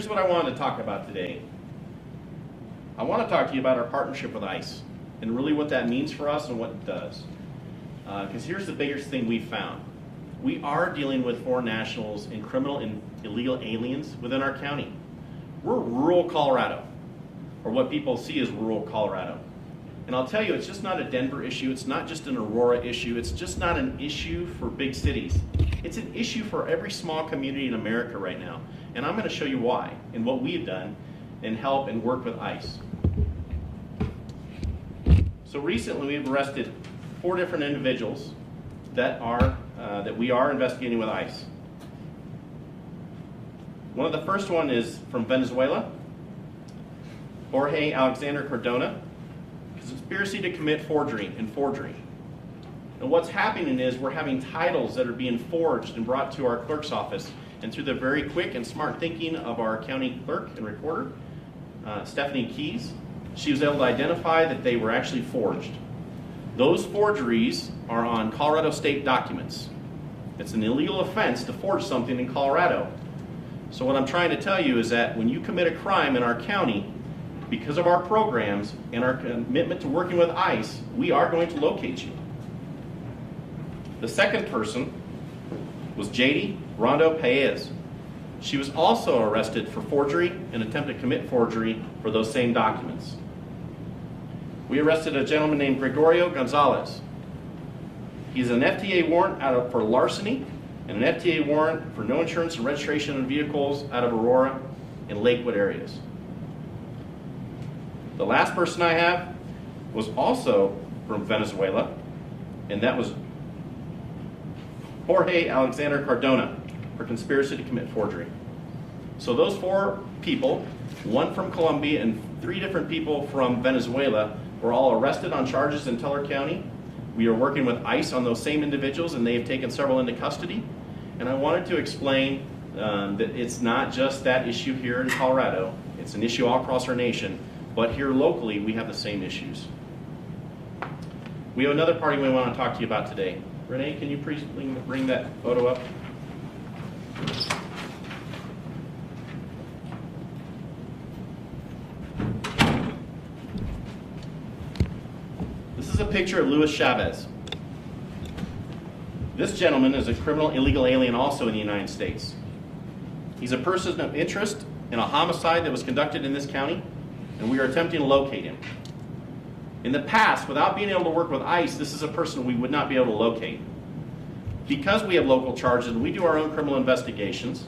here's what I wanted to talk about today. I want to talk to you about our partnership with ICE and really what that means for us and what it does. Because here's the biggest thing we found. We are dealing with foreign nationals and criminal and illegal aliens within our county. We're rural Colorado, or what people see as rural Colorado. And I'll tell you, it's just not a Denver issue, it's not just an Aurora issue, it's just not an issue for big cities. It's an issue for every small community in America right now. And I'm going to show you why and what we've done and help and work with ICE. So recently we've arrested 4 different individuals that we are investigating with ICE. One of the first one is from Venezuela, Jorge Alexander Cardona, conspiracy to commit forgery and forgery. And what's happening is we're having titles that are being forged and brought to our clerk's office, and through the very quick and smart thinking of our county clerk and recorder, Stephanie Keys, she was able to identify that they were actually forged. Those forgeries are on Colorado state documents. It's an illegal offense to forge something in Colorado. So what I'm trying to tell you is that when you commit a crime in our county, because of our programs and our commitment to working with ICE, we are going to locate you. The second person was Jady Rondo Paez. She was also arrested for forgery and attempt to commit forgery for those same documents. We arrested a gentleman named Gregorio Gonzalez. He's an FTA warrant for larceny and an FTA warrant for no insurance and registration of vehicles out of Aurora and Lakewood areas. The last person I have was also from Venezuela, and that was Jorge Alexander Cardona for conspiracy to commit forgery. So those 4 people, 1 from Colombia and 3 different people from Venezuela, were all arrested on charges in Teller County. We are working with ICE on those same individuals, and they have taken several into custody. And I wanted to explain that it's not just that issue here in Colorado. It's an issue all across our nation. But here locally, we have the same issues. We have another party we want to talk to you about today. Renee, can you please bring that photo up? This is a picture of Luis Chavez. This gentleman is a criminal illegal alien also in the United States. He's a person of interest in a homicide that was conducted in this county, and we are attempting to locate him. In the past, without being able to work with ICE, this is a person we would not be able to locate. Because we have local charges and we do our own criminal investigations,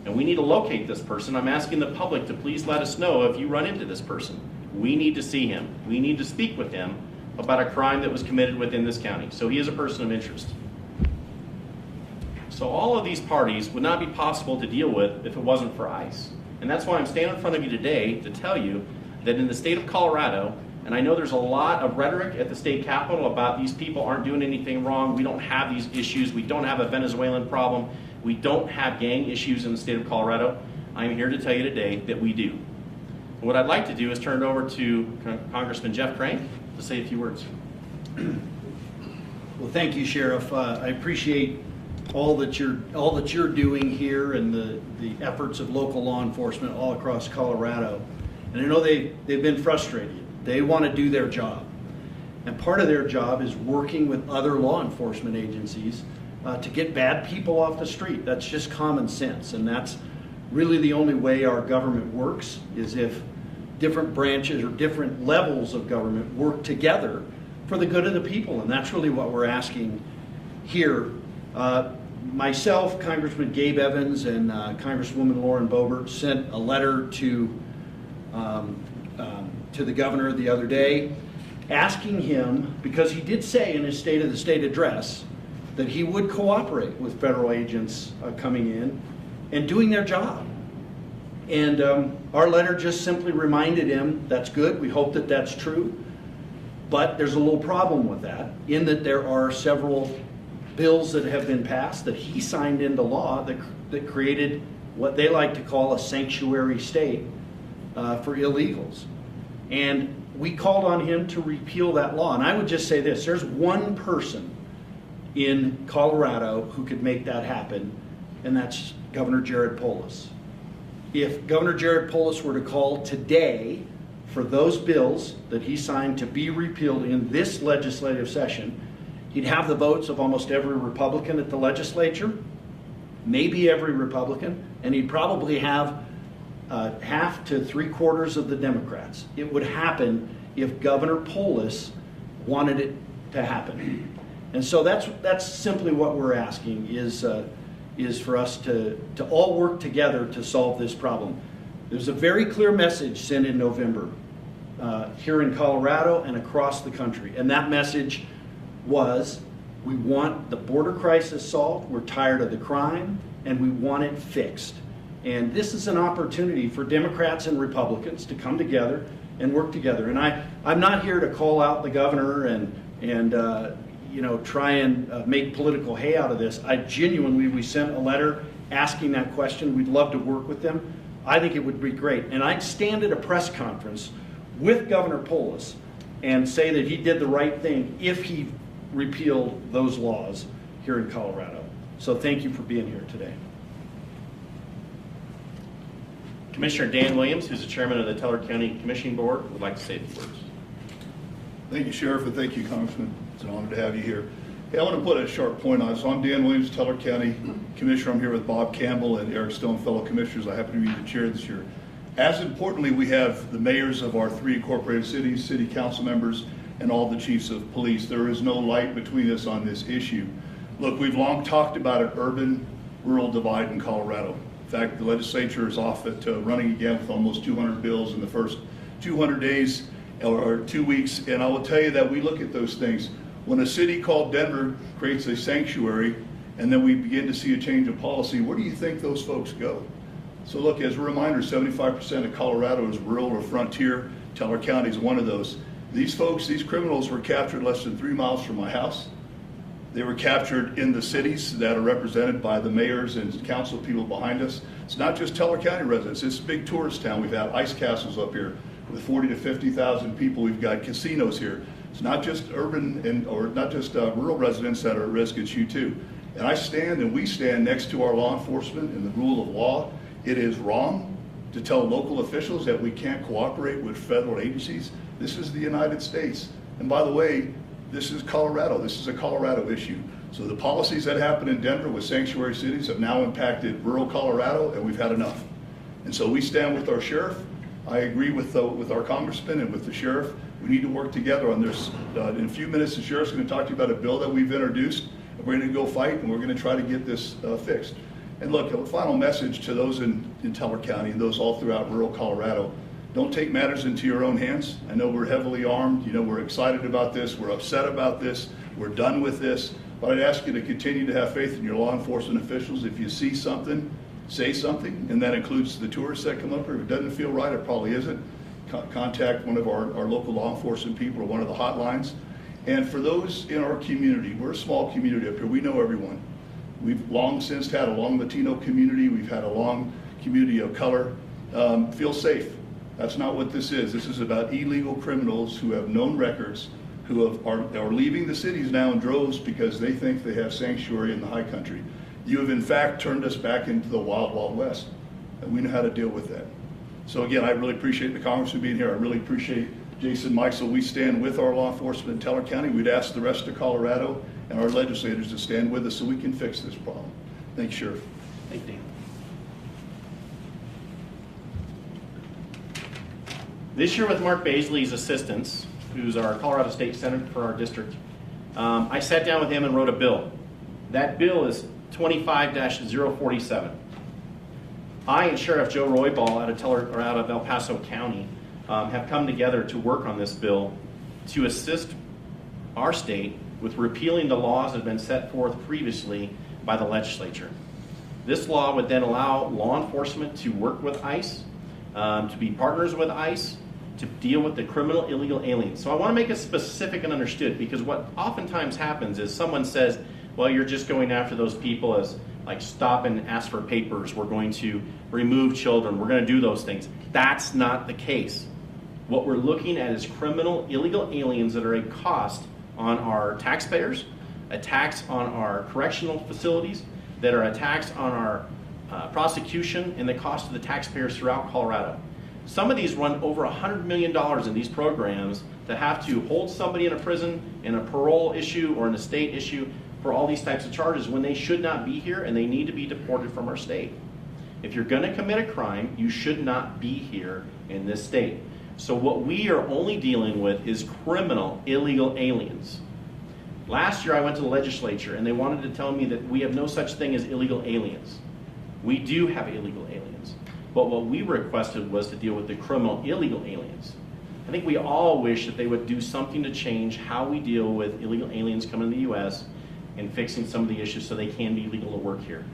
and we need to locate this person, I'm asking the public to please let us know if you run into this person. We need to see him. We need to speak with him about a crime that was committed within this county. So he is a person of interest. So all of these parties would not be possible to deal with if it wasn't for ICE. And that's why I'm standing in front of you today to tell you that in the state of Colorado, and I know there's a lot of rhetoric at the state capitol about these people aren't doing anything wrong, we don't have these issues, we don't have a Venezuelan problem, we don't have gang issues in the state of Colorado. I'm here to tell you today that we do. And what I'd like to do is turn it over to Congressman Jeff Crank to say a few words. Well, thank you, Sheriff. I appreciate all that you're doing here and the efforts of local law enforcement all across Colorado. And I know they've been frustrated. They want to do their job. And part of their job is working with other law enforcement agencies to get bad people off the street. That's just common sense. And that's really the only way our government works, is if different branches or different levels of government work together for the good of the people. And that's really what we're asking here. Myself, Congressman Gabe Evans, and Congresswoman Lauren Boebert sent a letter to the governor the other day, asking him, because he did say in his State of the State address that he would cooperate with federal agents coming in and doing their job. And our letter just simply reminded him that's good. We hope that that's true. But there's a little problem with that, in that there are several bills that have been passed that he signed into law that created what they like to call a sanctuary state for illegals. And we called on him to repeal that law. And I would just say this, there's one person in Colorado who could make that happen, and that's Governor Jared Polis. if Governor Jared Polis were to call today for those bills that he signed to be repealed in this legislative session, he'd have the votes of almost every Republican at the legislature, maybe every Republican, and he'd probably have half to 3/4 of the Democrats. It would happen if Governor Polis wanted it to happen. And so that's simply what we're asking is for us to all work together to solve this problem. There's a very clear message sent in November here in Colorado and across the country. And that message was, we want the border crisis solved, we're tired of the crime, and we want it fixed. And this is an opportunity for Democrats and Republicans to come together and work together. And I'm not here to call out the governor and try and make political hay out of this. We sent a letter asking that question. We'd love to work with them. I think it would be great. And I'd stand at a press conference with Governor Polis and say that he did the right thing if he repealed those laws here in Colorado. So thank you for being here today. Commissioner Dan Williams, who's the chairman of the Teller County Commissioning Board, would like to say a few words. Thank you, Sheriff, and thank you, Congressman. It's an honor to have you here. Hey, I want to put a sharp point on it. So I'm Dan Williams, Teller County Commissioner. I'm here with Bob Campbell and Eric Stone, fellow commissioners. I happen to be the chair this year. As importantly, we have the mayors of our 3 incorporated cities, city council members, and all the chiefs of police. There is no light between us on this issue. Look, we've long talked about an urban-rural divide in Colorado. In fact, the legislature is off at running again with almost 200 bills in the first 200 days or 2 weeks. And I will tell you that we look at those things. When a city called Denver creates a sanctuary and then we begin to see a change of policy, where do you think those folks go? So look, as a reminder, 75% of Colorado is rural or frontier. Teller County is one of those. These folks, these criminals were captured less than 3 miles from my house. They were captured in the cities that are represented by the mayors and council people behind us. It's not just Teller County residents. It's a big tourist town. We've had ice castles up here with 40 to 50,000 people. We've got casinos here. It's not just urban or not just rural residents that are at risk. It's you too. And I stand and we stand next to our law enforcement and the rule of law. It is wrong to tell local officials that we can't cooperate with federal agencies. This is the United States. And by the way, this is Colorado. This is a Colorado issue. So the policies that happened in Denver with sanctuary cities have now impacted rural Colorado, and we've had enough. And so we stand with our sheriff. I agree with our congressman and with the sheriff. We need to work together on this. In a few minutes, the sheriff's going to talk to you about a bill that we've introduced. And we're going to go fight, and we're going to try to get this fixed. And look, a final message to those in Teller County and those all throughout rural Colorado. Don't take matters into your own hands. I know we're heavily armed. You know, we're excited about this. We're upset about this. We're done with this. But I'd ask you to continue to have faith in your law enforcement officials. If you see something, say something. And that includes the tourists that come up here. If it doesn't feel right, it probably isn't. Contact one of our local law enforcement people or one of the hotlines. And for those in our community, we're a small community up here. We know everyone. We've long since had a long Latino community. We've had a long community of color. Feel safe. That's not what this is. This is about illegal criminals who have known records, who are leaving the cities now in droves because they think they have sanctuary in the high country. You have in fact turned us back into the wild, wild west, and we know how to deal with that. So again, I really appreciate the congressman being here. I really appreciate Jason Meisel. We stand with our law enforcement in Teller County. We'd ask the rest of Colorado and our legislators to stand with us so we can fix this problem. Thank you, Sheriff. Thank you, Dan. This year with Mark Baisley's assistance, who's our Colorado State Senator for our district, I sat down with him and wrote a bill. That bill is 25-047. I and Sheriff Joe Roybal out of El Paso County have come together to work on this bill to assist our state with repealing the laws that have been set forth previously by the legislature. This law would then allow law enforcement to work with ICE, to be partners with ICE, to deal with the criminal illegal aliens. So I want to make it specific and understood, because what oftentimes happens is someone says, well, you're just going after those people as like stop and ask for papers. We're going to remove children. We're going to do those things. That's not the case. What we're looking at is criminal illegal aliens that are a cost on our taxpayers, a tax on our correctional facilities, that are a tax on our prosecution and the cost to the taxpayers throughout Colorado. Some of these run over $100 million in these programs that have to hold somebody in a prison in a parole issue or an estate issue for all these types of charges when they should not be here and they need to be deported from our state. If you're going to commit a crime, you should not be here in this state. So what we are only dealing with is criminal illegal aliens. Last year I went to the legislature and they wanted to tell me that we have no such thing as illegal aliens. We do have illegal aliens. But what we requested was to deal with the criminal illegal aliens. I think we all wish that they would do something to change how we deal with illegal aliens coming to the U.S. and fixing some of the issues so they can be legal to work here.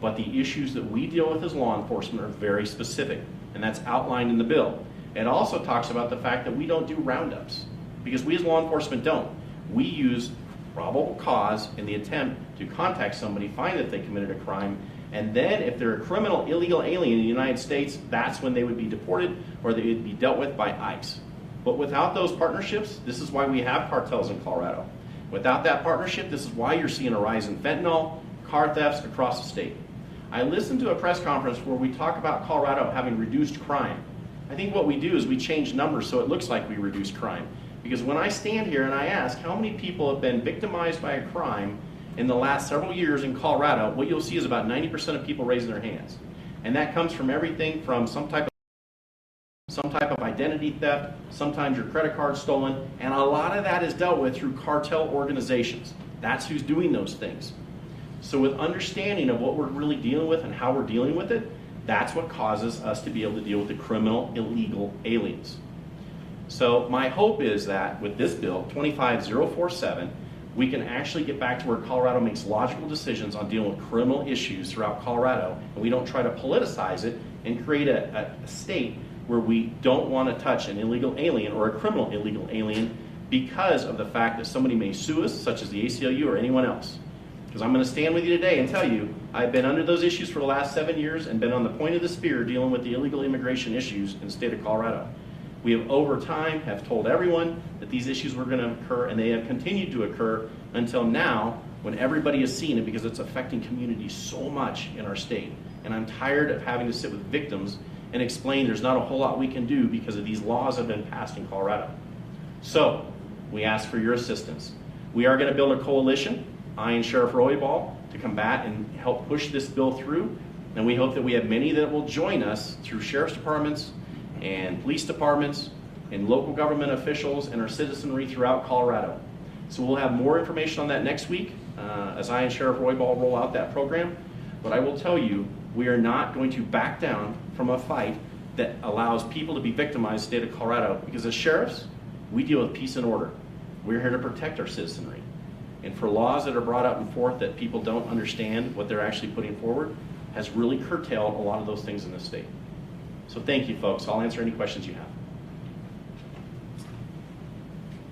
But the issues that we deal with as law enforcement are very specific, and that's outlined in the bill. It also talks about the fact that we don't do roundups, because we as law enforcement don't. We use probable cause in the attempt to contact somebody, find that they committed a crime, and then if they're a criminal illegal alien in the United States, that's when they would be deported or they would be dealt with by ICE. But without those partnerships, this is why we have cartels in Colorado. Without that partnership, this is why you're seeing a rise in fentanyl, car thefts across the state. I listened to a press conference where we talk about Colorado having reduced crime. I think what we do is we change numbers so it looks like we reduce crime. Because when I stand here and I ask how many people have been victimized by a crime in the last several years in Colorado, what you'll see is about 90% of people raising their hands. And that comes from everything from some type of identity theft, sometimes your credit card stolen, and a lot of that is dealt with through cartel organizations. That's who's doing those things. So with understanding of what we're really dealing with and how we're dealing with it, that's what causes us to be able to deal with the criminal illegal aliens. So my hope is that with this bill, 25047, we can actually get back to where Colorado makes logical decisions on dealing with criminal issues throughout Colorado, and we don't try to politicize it and create a state where we don't want to touch an illegal alien or a criminal illegal alien because of the fact that somebody may sue us, such as the ACLU or anyone else. Because I'm going to stand with you today and tell you, I've been under those issues for the last 7 years and been on the point of the spear dealing with the illegal immigration issues in the state of Colorado. We have over time have told everyone that these issues were going to occur, and they have continued to occur until now when everybody has seen it because it's affecting communities so much in our state. And I'm tired of having to sit with victims and explain there's not a whole lot we can do because of these laws that have been passed in Colorado. So we ask for your assistance. We are going to build a coalition, I and Sheriff Roybal, to combat and help push this bill through. And we hope that we have many that will join us through sheriff's departments and police departments and local government officials and our citizenry throughout Colorado. So we'll have more information on that next week as I and Sheriff Roybal roll out that program. But I will tell you, we are not going to back down from a fight that allows people to be victimized in the state of Colorado, because as sheriffs, we deal with peace and order. We're here to protect our citizenry. And for laws that are brought up and forth that people don't understand what they're actually putting forward has really curtailed a lot of those things in this state. So thank you, folks. I'll answer any questions you have.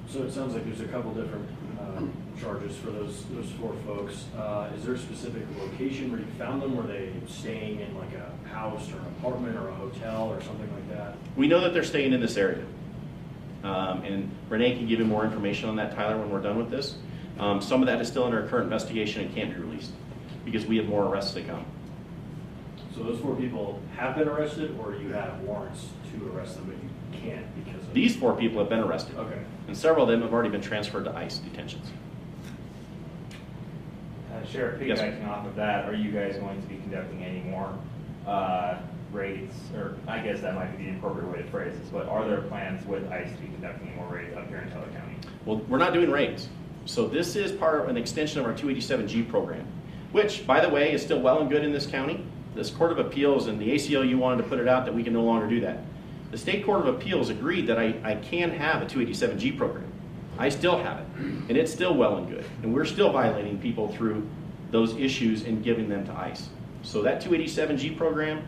So it sounds like there's a couple different charges for those four folks. Is there a specific location where you found them? Were they staying in like a house or an apartment or a hotel or something like that? We know that they're staying in this area. And Renee can give you more information on that, Tyler, when we're done with this. Some of that is still under current investigation and can't be released because we have more arrests to come. So those four people have been arrested, or you have warrants to arrest them, but you can't because of... These 4 people have been arrested. Okay. And several of them have already been transferred to ICE detentions. Sheriff, Yes, piggybacking off of that, are you guys going to be conducting any more raids, or I guess that might be the appropriate way to phrase this, but are there plans with ICE to be conducting any more raids up here in Teller County? Well, we're not doing raids. So this is part of an extension of our 287G program, which, by the way, is still well and good in this county. This Court of Appeals and the ACLU wanted to put it out that we can no longer do that. The State Court of Appeals agreed that I can have a 287G program. I still have it, and it's still well and good. And we're still violating people through those issues and giving them to ICE. So that 287G program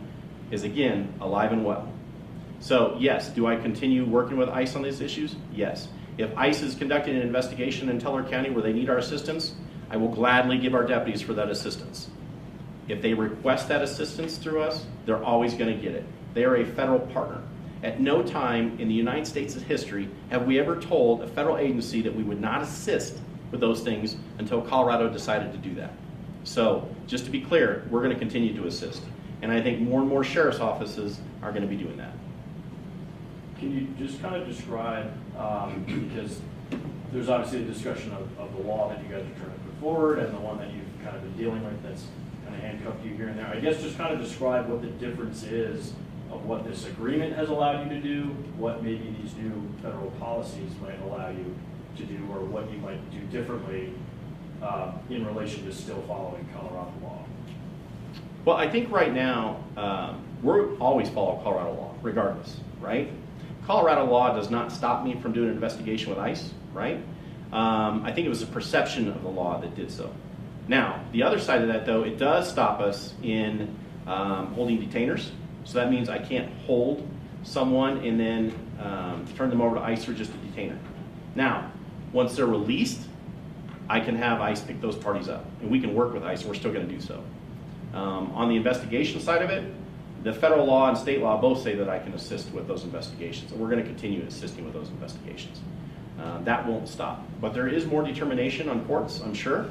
is, again, alive and well. So yes, do I continue working with ICE on these issues? Yes. If ICE is conducting an investigation in Teller County where they need our assistance, I will gladly give our deputies for that assistance. If they request that assistance through us, they're always going to get it. They are a federal partner. At no time in the United States' history have we ever told a federal agency that we would not assist with those things until Colorado decided to do that. So just to be clear, we're going to continue to assist. And I think more and more sheriff's offices are going to be doing that. Can you just kind of describe, because there's obviously a discussion of the law that you guys are trying to put forward and the one that you've kind of been dealing with that's kind of handcuffed you here and there. I guess just kind of describe what the difference is of what this agreement has allowed you to do, what maybe these new federal policies might allow you to do, or what you might do differently in relation to still following Colorado law. Well, I think right now, we're always follow Colorado law, regardless, right? Colorado law does not stop me from doing an investigation with ICE, right? I think it was a perception of the law that did so. Now, the other side of that, though, it does stop us in holding detainers. So that means I can't hold someone and then turn them over to ICE or just a detainer. Now, once they're released, I can have ICE pick those parties up, and we can work with ICE. We're still going to do so. On the investigation side of it, the federal law and state law both say that I can assist with those investigations, and we're going to continue assisting with those investigations. That won't stop. But there is more determination on courts, I'm sure.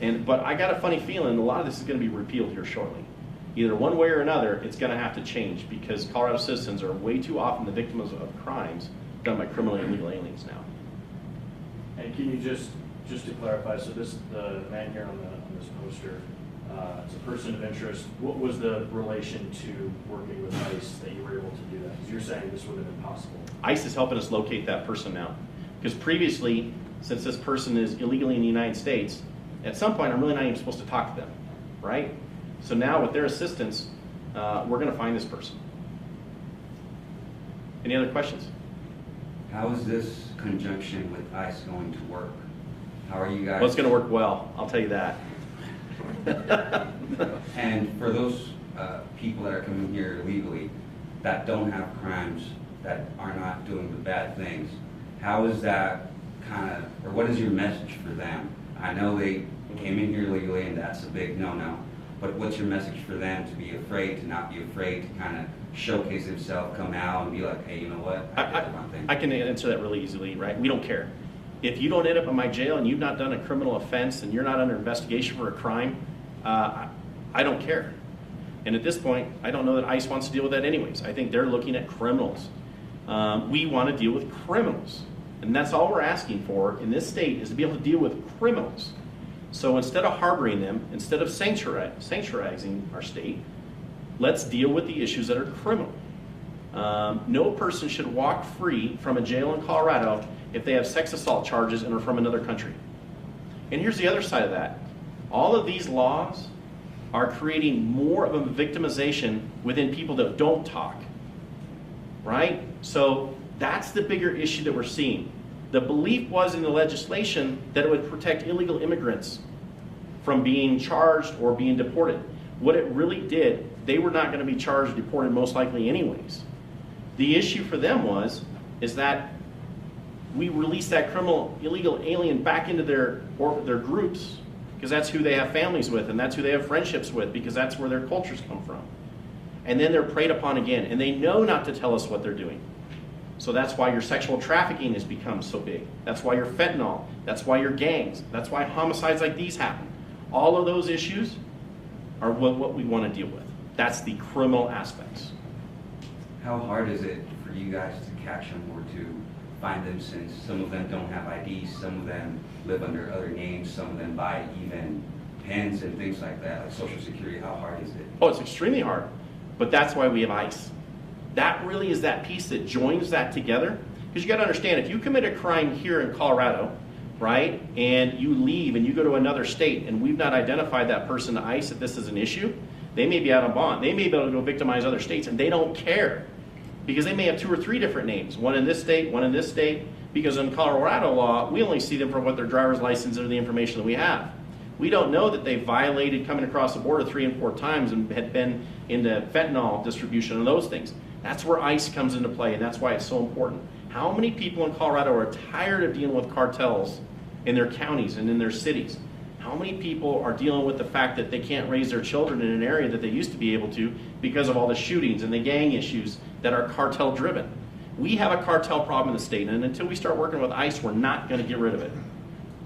But I got a funny feeling a lot of this is going to be repealed here shortly. Either one way or another, it's going to have to change because Colorado citizens are way too often the victims of crimes done by criminal and illegal aliens now. And can you just to clarify, so the man here on this poster, it's a person of interest. What was the relation to working with ICE that you were able to do that? Because you're saying this would have been possible. ICE is helping us locate that person now. Because previously, since this person is illegally in the United States, at some point I'm really not even supposed to talk to them, right? So now with their assistance, we're going to find this person. Any other questions? How is this conjunction with ICE going to work? How are you guys? Well, it's going to work well, I'll tell you that. And for those people that are coming here illegally, that don't have crimes, that are not doing the bad things, how is that kind of, or what is your message for them? I know they came in here illegally and that's a big no-no, but what's your message for them to be afraid, to not be afraid, to kind of showcase themselves, come out and be like, hey, you know what, I did the wrong thing. I can answer that really easily, right? We don't care. If you don't end up in my jail and you've not done a criminal offense and you're not under investigation for a crime, I don't care. And at this point, I don't know that ICE wants to deal with that anyways. I think they're looking at criminals. We want to deal with criminals. And that's all we're asking for in this state is to be able to deal with criminals. So instead of harboring them, instead of sanctuarizing our state, let's deal with the issues that are criminal. No person should walk free from a jail in Colorado if they have sex assault charges and are from another country. And here's the other side of that. All of these laws are creating more of a victimization within people that don't talk, right? So that's the bigger issue that we're seeing. The belief was in the legislation that it would protect illegal immigrants from being charged or being deported. What it really did, they were not going to be charged or deported most likely anyways. The issue for them is that we release that criminal illegal alien back into their groups because that's who they have families with and that's who they have friendships with because that's where their cultures come from. And then they're preyed upon again and they know not to tell us what they're doing. So that's why your sexual trafficking has become so big. That's why your fentanyl, that's why your gangs, that's why homicides like these happen. All of those issues are what we want to deal with. That's the criminal aspects. How hard is it for you guys to catch them or to find them, since some of them don't have IDs, some of them live under other names, some of them buy even pens and things like that, like Social Security? How hard is it? Oh, it's extremely hard, but that's why we have ICE. That really is that piece that joins that together. Because you got to understand, if you commit a crime here in Colorado, right, and you leave and you go to another state and we've not identified that person to ICE that this is an issue, they may be out on bond. They may be able to go victimize other states and they don't care. Because they may have 2 or 3 different names, one in this state, one in this state. Because in Colorado law, we only see them for what their driver's license or the information that we have. We don't know that they violated coming across the border 3 and 4 times and had been into fentanyl distribution and those things. That's where ICE comes into play, and that's why it's so important. How many people in Colorado are tired of dealing with cartels in their counties and in their cities? How many people are dealing with the fact that they can't raise their children in an area that they used to be able to because of all the shootings and the gang issues that are cartel driven? We have a cartel problem in the state, and until we start working with ICE, we're not going to get rid of it.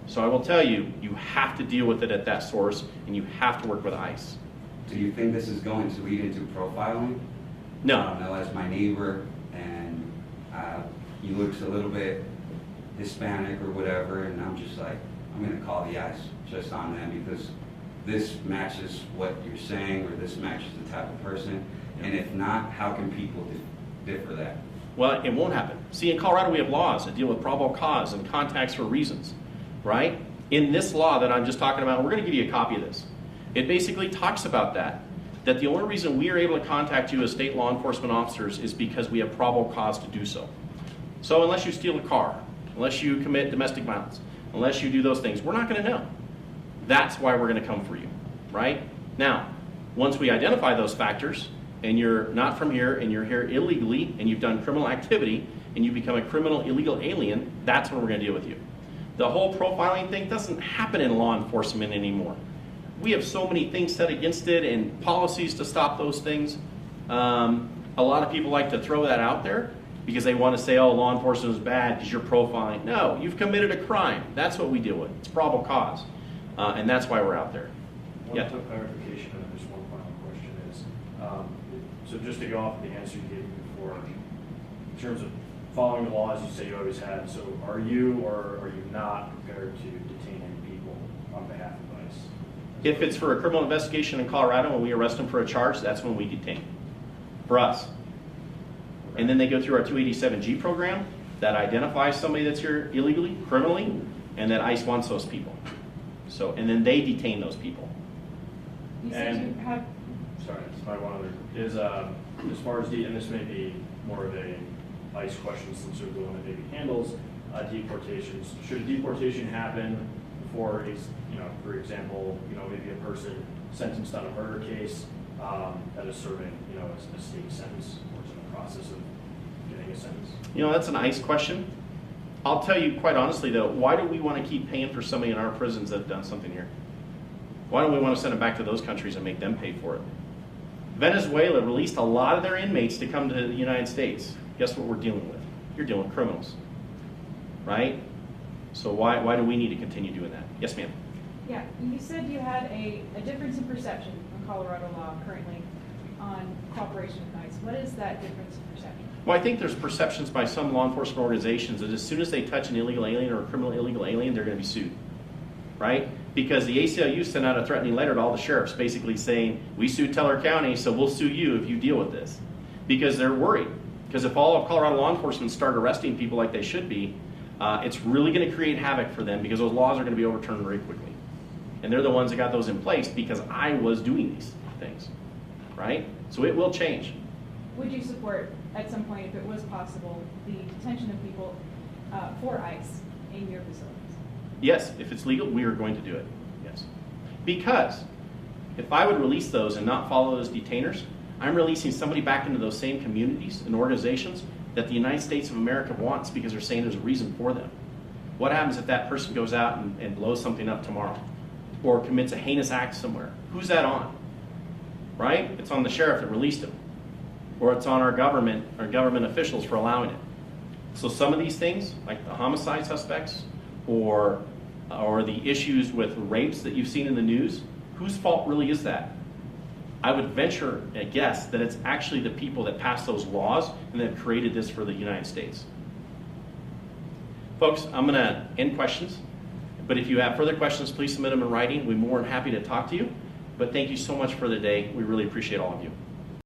So I will tell you, you have to deal with it at that source, and you have to work with ICE. Do you think this is going to lead into profiling? No. No, as my neighbor, and he looks a little bit Hispanic or whatever, and I'm just like, I'm gonna call the ICE just on them because this matches what you're saying, or this matches the type of person, and if not, how can people differ that? Well, it won't happen. See, in Colorado, we have laws that deal with probable cause and contacts for reasons, right? In this law that I'm just talking about, we're going to give you a copy of this. It basically talks about that the only reason we are able to contact you as state law enforcement officers is because we have probable cause to do so. So unless you steal a car, unless you commit domestic violence, unless you do those things, we're not going to know. That's why we're going to come for you, right? Now, once we identify those factors, and you're not from here, and you're here illegally, and you've done criminal activity, and you become a criminal illegal alien, that's when we're going to deal with you. The whole profiling thing doesn't happen in law enforcement anymore. We have so many things set against it and policies to stop those things. A lot of people like to throw that out there because they want to say, oh, law enforcement is bad because you're profiling. No, you've committed a crime. That's what we deal with. It's probable cause. And that's why we're out there. One Yeah. clarification and just one final question is, so just to go off the answer you gave before, in terms of following the laws you say you always have, so are you or are you not prepared to detain any people on behalf of ICE? If it's for a criminal investigation in Colorado and we arrest them for a charge, that's when we detain. For us. And then they go through our 287G program that identifies somebody that's here illegally, criminally, and that ICE wants those people. So, and then they detain those people. You said And- you have, Sorry, that's my one other, is as far as, and this may be more of a ICE question since they're the one that maybe handles deportations. Should a deportation happen before, for example, maybe a person sentenced on a murder case that is serving, a state sentence or is in the process of getting a sentence? That's an ICE question. I'll tell you quite honestly though, why do we want to keep paying for somebody in our prisons that have done something here? Why don't we want to send them back to those countries and make them pay for it? Venezuela released a lot of their inmates to come to the United States. Guess what we're dealing with? You're dealing with criminals, right? So why do we need to continue doing that? Yes, ma'am. yeah, you said you had a difference in perception in Colorado law currently on cooperation with ICE. What is that difference in perception? Well, I think there's perceptions by some law enforcement organizations that as soon as they touch an illegal alien or a criminal illegal alien, they're going to be sued, right? Because the ACLU sent out a threatening letter to all the sheriffs basically saying, we sued Teller County, so we'll sue you if you deal with this. Because they're worried. Because if all of Colorado law enforcement start arresting people like they should be, it's really going to create havoc for them because those laws are going to be overturned very quickly. And they're the ones that got those in place because I was doing these things, right? So it will change. Would you support, at some point, if it was possible, the detention of people for ICE in your facilities? Yes, if it's legal, we are going to do it, yes. Because if I would release those and not follow those detainers, I'm releasing somebody back into those same communities and organizations that the United States of America wants because they're saying there's a reason for them. What happens if that person goes out and blows something up tomorrow or commits a heinous act somewhere? Who's that on? Right? It's on the sheriff that released him. Or it's on our government officials for allowing it. So some of these things, like the homicide suspects or the issues with rapes that you've seen in the news, whose fault really is that? I would venture a guess that it's actually the people that passed those laws and that created this for the United States. Folks, I'm going to end questions, but if you have further questions, please submit them in writing. We're more than happy to talk to you. But thank you so much for the day. We really appreciate all of you.